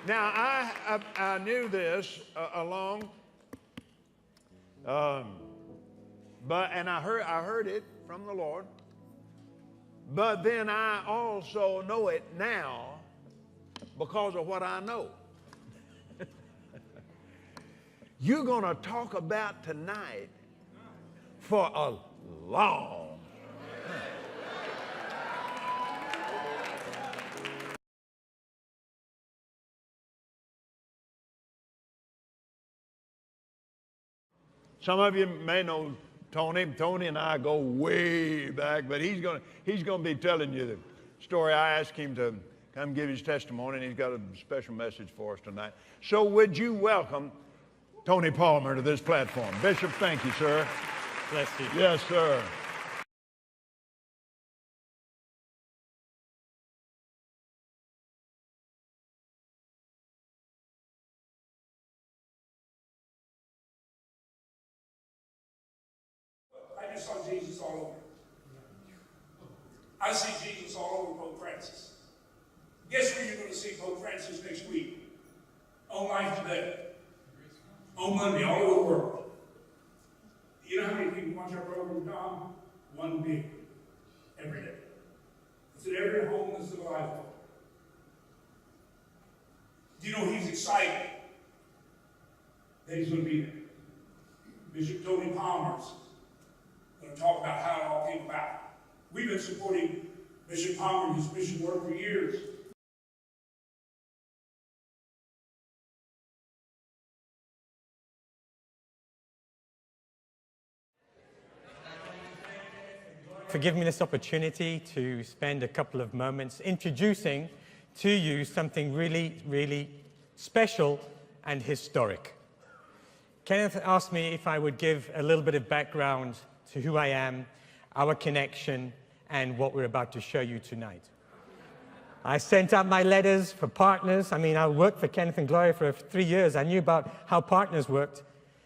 Now, I knew this along, and I heard it from the Lord, but then I also know it now because of what I know. You're going to talk about tonight for a long time. Some of you may know Tony. Tony and I go way back, but he's going to be telling you the story. I asked him to come give his testimony, and he's got a special message for us tonight. So would you welcome Tony Palmer to this platform? Bishop, thank you, sir. Bless you. Yes, sir. I just saw Jesus all over. I see Jesus all over Pope Francis. Guess where you're going to see Pope Francis next week? On Life Today. On Monday, all over the world. You know how many people watch our program, Tom? 1 billion. Every day. It's in every home in the civilized world. Do you know he's excited that he's going to be there? Bishop Tony Palmer's going to talk about how it all came about. We've been supporting Bishop Palmer and his mission work for years. For giving me this opportunity to spend a couple of moments introducing to you something really, really special and historic. Kenneth asked me if I would give a little bit of background to who I am, our connection, and what we're about to show you tonight. I sent out my letters for partners. I mean, I worked for Kenneth and Gloria for 3 years. I knew about how partners worked,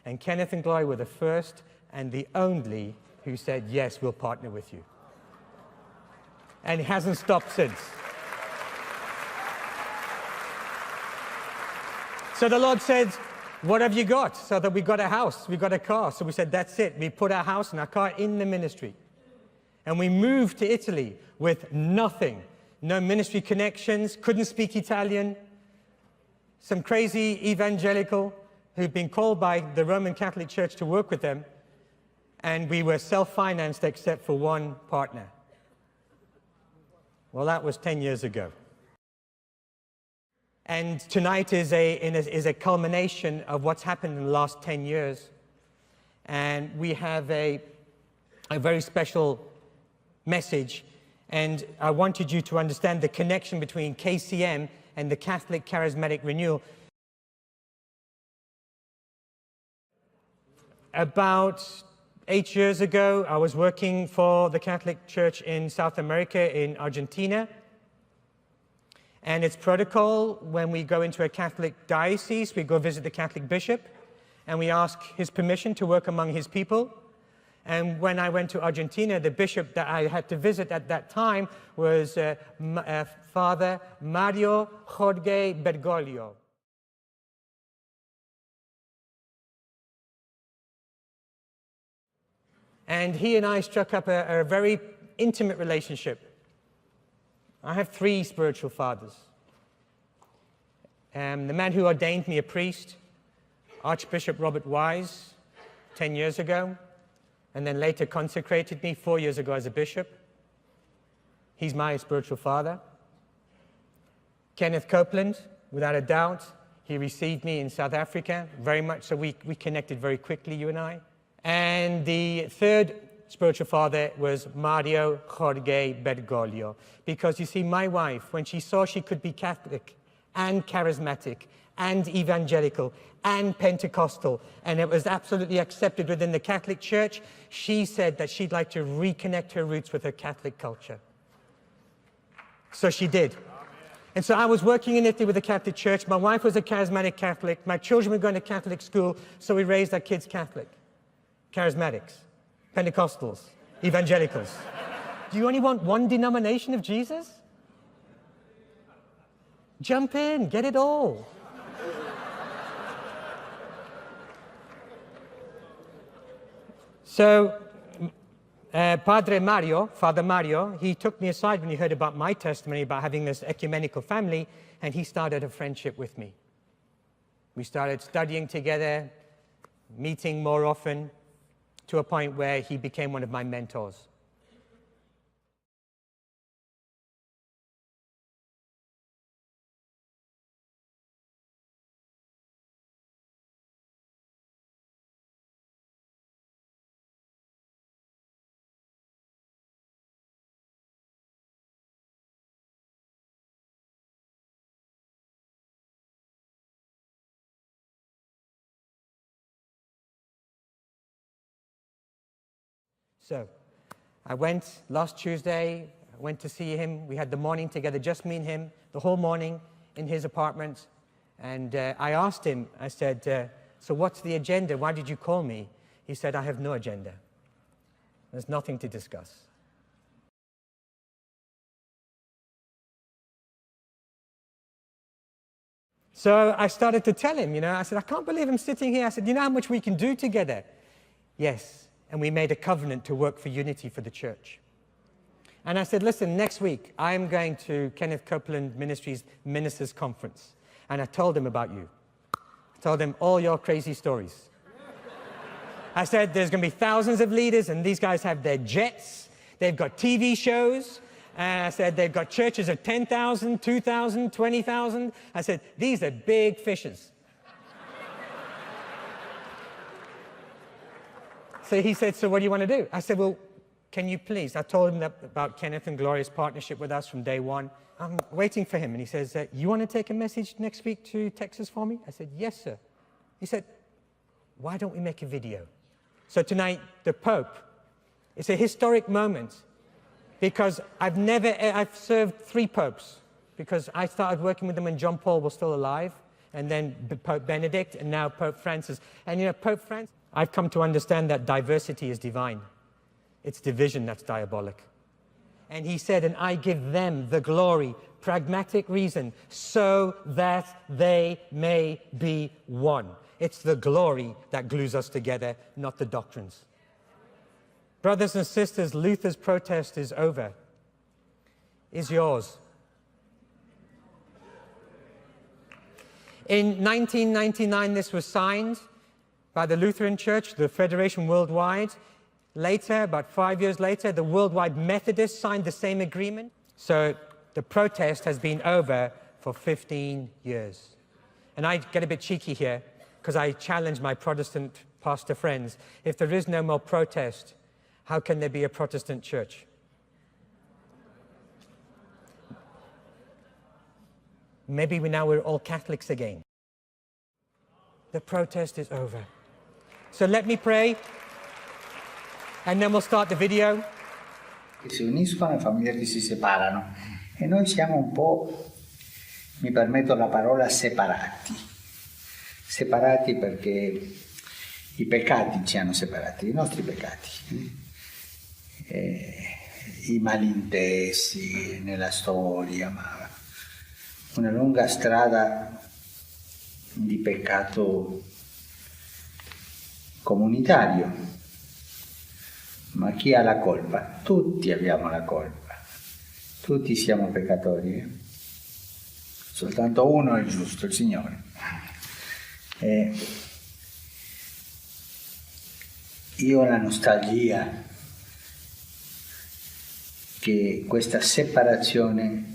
and Kenneth and Gloria were the first and the only who said, yes, we'll partner with you. And it hasn't stopped since. So the Lord said, what have you got? So that we got a house, we got a car. So we said, that's it. We put our house and our car in the ministry. And we moved to Italy with nothing. No ministry connections, couldn't speak Italian. Some crazy evangelical who'd been called by the Roman Catholic Church to work with them. And we were self-financed except for one partner. Well, that was 10 years ago. And tonight is a culmination of what's happened in the last 10 years. And we have a very special message. And I wanted you to understand the connection between KCM and the Catholic Charismatic Renewal. About 8 years ago, I was working for the Catholic Church in South America, in Argentina. And it's protocol when we go into a Catholic diocese, we go visit the Catholic bishop, and we ask his permission to work among his people. And when I went to Argentina, the bishop that I had to visit at that time was Father Mario Jorge Bergoglio. And he and I struck up a very intimate relationship. I have 3 spiritual fathers. The man who ordained me a priest, Archbishop Robert Wise, 10 years ago, and then later consecrated me 4 years ago as a bishop. He's my spiritual father. Kenneth Copeland, without a doubt, he received me in South Africa, very much so we connected very quickly, you and I. And the 3rd spiritual father was Mario Jorge Bergoglio. Because you see, my wife, when she saw she could be Catholic and charismatic and evangelical and Pentecostal, and it was absolutely accepted within the Catholic Church, she said that she'd like to reconnect her roots with her Catholic culture. So she did. And so I was working in Italy with the Catholic Church. My wife was a charismatic Catholic. My children were going to Catholic school, so we raised our kids Catholic. Charismatics, Pentecostals, evangelicals. Do you only want one denomination of Jesus? Jump in, get it all. So, Father Mario, he took me aside when he heard about my testimony about having this ecumenical family, and he started a friendship with me. We started studying together, meeting more often, to a point where he became one of my mentors. So, I went last Tuesday, I went to see him. We had the morning together, just me and him, the whole morning in his apartment. And I asked him, I said, so what's the agenda? Why did you call me? He said, I have no agenda. There's nothing to discuss. So I started to tell him, I said, I can't believe I'm sitting here. I said, you know how much we can do together? Yes. And we made a covenant to work for unity for the church. And I said, listen, next week, I'm going to Kenneth Copeland Ministries Ministers Conference. And I told him about you. I told him all your crazy stories. I said, there's going to be thousands of leaders, and these guys have their jets. They've got TV shows. And I said, they've got churches of 10,000, 2,000, 20,000. I said, these are big fishes. So he said, so what do you want to do? I said, well, can you please? I told him about Kenneth and Gloria's partnership with us from day one. I'm waiting for him. And he says, you want to take a message next week to Texas for me? I said, yes, sir. He said, why don't we make a video? So tonight, the Pope, it's a historic moment because I've served 3 popes because I started working with them when John Paul was still alive, and then Pope Benedict, and now Pope Francis. And Pope Francis, I've come to understand that diversity is divine. It's division that's diabolic. And he said, and I give them the glory, pragmatic reason, so that they may be one. It's the glory that glues us together, not the doctrines. Brothers and sisters, Luther's protest is over. Is yours. In 1999, this was signed by the Lutheran Church, the Federation Worldwide. Later, about 5 years later, the Worldwide Methodists signed the same agreement. So the protest has been over for 15 years. And I get a bit cheeky here because I challenge my Protestant pastor friends. If there is no more protest, how can there be a Protestant church? Maybe now we're all Catholics again. The protest is over. So let me pray, and then we'll start the video. Che si uniscono e famiglie che si separano. E noi siamo un po', mi permetto la parola, separati. Separati perché i peccati ci hanno separati, i nostri peccati. I malintesi nella storia, ma una lunga strada di peccato comunitario. Ma chi ha la colpa? Tutti abbiamo la colpa, tutti siamo peccatori. Soltanto uno è il giusto, il Signore. Io ho la nostalgia che questa separazione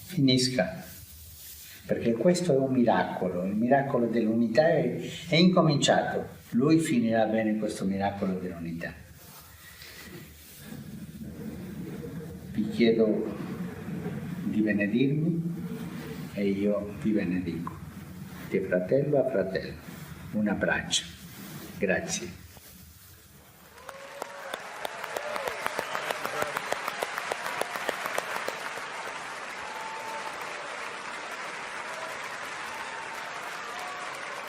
finisca, perché questo è un miracolo, il miracolo dell'unità è incominciato. Lui finirà bene questo miracolo dell'unità. Vi chiedo di benedirmi e io vi benedico, di fratello a fratello. Un abbraccio. Grazie.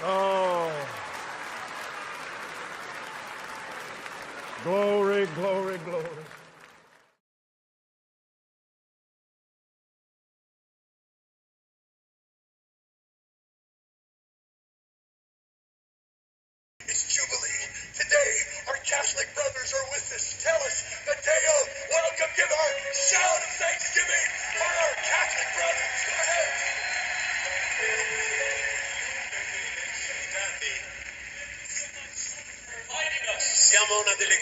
Oh. Glory, glory, glory.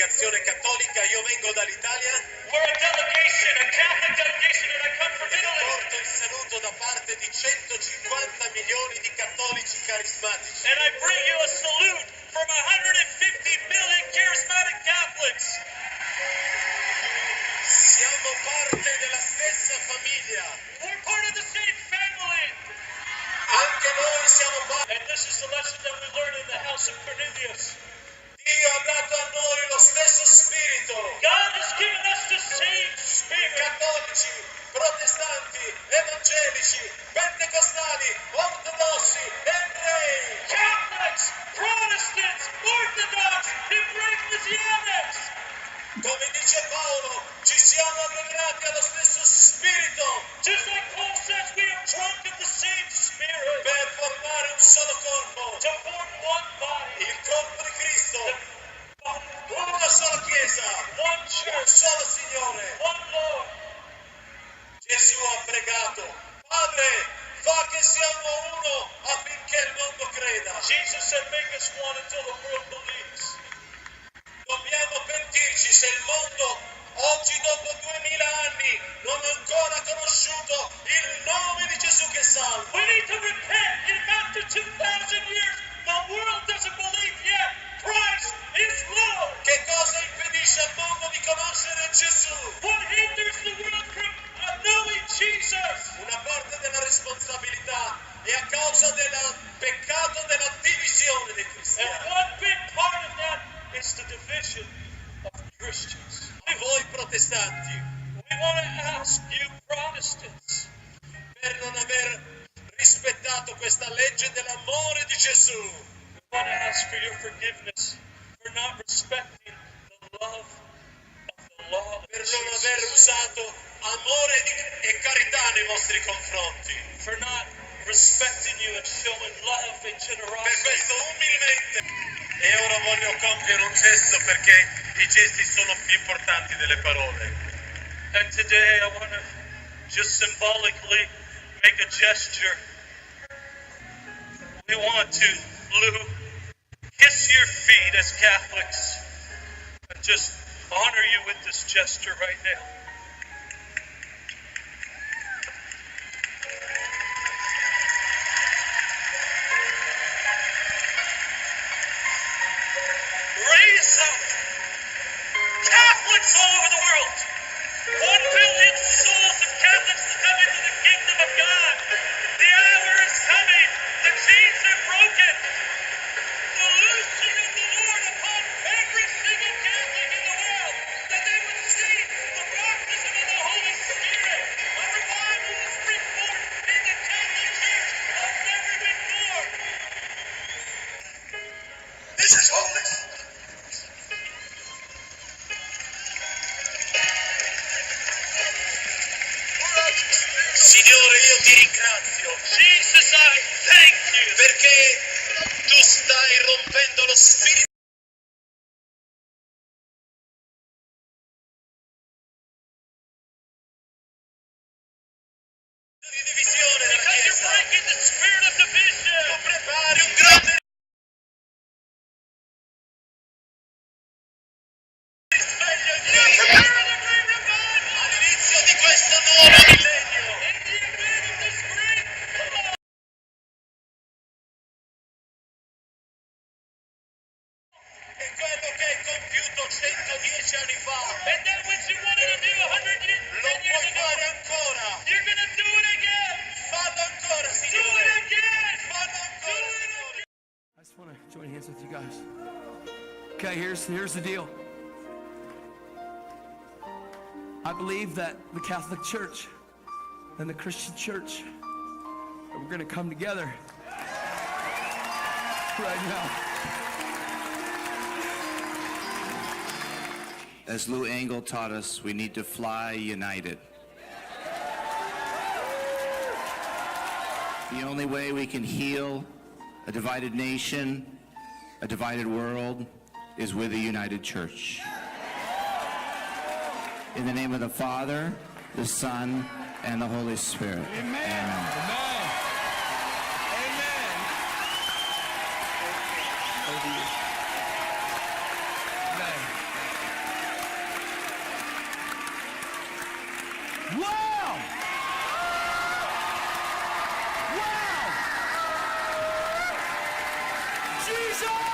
delegazione cattolica, io vengo dall'Italia. We're a delegation, a Catholic delegation, and I come from E Italy. porto il saluto da parte di 150 milioni di cattolici carismatici. And I bring you a salute from 150 million charismatic Catholics. Siamo parte della stessa famiglia. We're part of the same family. Anche noi siamo parte. And this is the lesson that we learned in the house of Cornelius. Dio ha dato a noi lo stesso spirito. God has given us the same spirit. Cattolici, protestanti, evangelici, pentecostali, ortodossi, ebrei. Catholics, Protestants, Orthodox, Hebraic Messianics. Come dice Paolo, ci siamo aggrapati allo stesso spirito Just like Paul says, we have drunk of the same spirit per formare un solo corpo, to form one body, il corpo di Cristo, una sola Chiesa, one un church, solo Signore. one Lord. Gesù ha pregato, Padre, fa che siamo uno affinché il mondo creda. Jesus said, make us one until the world believes. Dobbiamo pentirci se il mondo oggi dopo 2000 anni non ha ancora conosciuto il nome di Gesù che salva. We need to repent. If after 2,000 years the world doesn't believe yet, Christ is Lord. Che cosa impedisce al mondo di conoscere Gesù? What hinders the world from knowing Jesus? Una parte della responsabilità è a causa del peccato della divisione dei And cristiani. one big part of that is the division of Christians. E voi protestanti, We want to ask you Protestants, per non aver rispettato questa legge dell'amore di Gesù, we want to ask for your forgiveness for not respecting the love of the law of per non aver Jesus, usato amore e carità nei vostri confronti. for not respecting you and showing love and Per generosity. questo umilmente. E ora voglio compiere un gesto perché i gesti sono più importanti delle parole. And today I want to just symbolically make a gesture. We want to, Lou, kiss your feet as Catholics and just honor you with this gesture right now. Raise up Catholics all over the world. 1 billion souls of Catholics to come into the kingdom of God. The hour is coming. The chains are broken. The loosing of the Lord upon every single Catholic in the world. That they would see the baptism of the Holy Spirit. A revival will spring forth in the Catholic Church like never before. This is holy. Signore, io ti ringrazio Jesus, I thank you. perché tu stai rompendo lo spirito di divisione nella Because you're Chiesa. breaking the spirit of division. Tu prepari un grande risveglio in You're Chiesa preparing a great revival. all'inizio di questo nuovo millennio. In the event of this great E quello che hai compiuto 110 anni fa and then what you wanted to do 100 years, lo 10 years puoi ago, fare ancora. you're going to do it again. Fallo ancora, Do Signore. it again. Fallo ancora, Signore. I just want to join hands with you guys. Okay, here's the deal. I believe that the Catholic Church and the Christian Church, that we're going to come together right now. As Lou Engle taught us, we need to fly united. The only way we can heal a divided nation, a divided world, is with a united church. In the name of the Father, the Son, and the Holy Spirit. Amen. Wow! Wow! Jesus!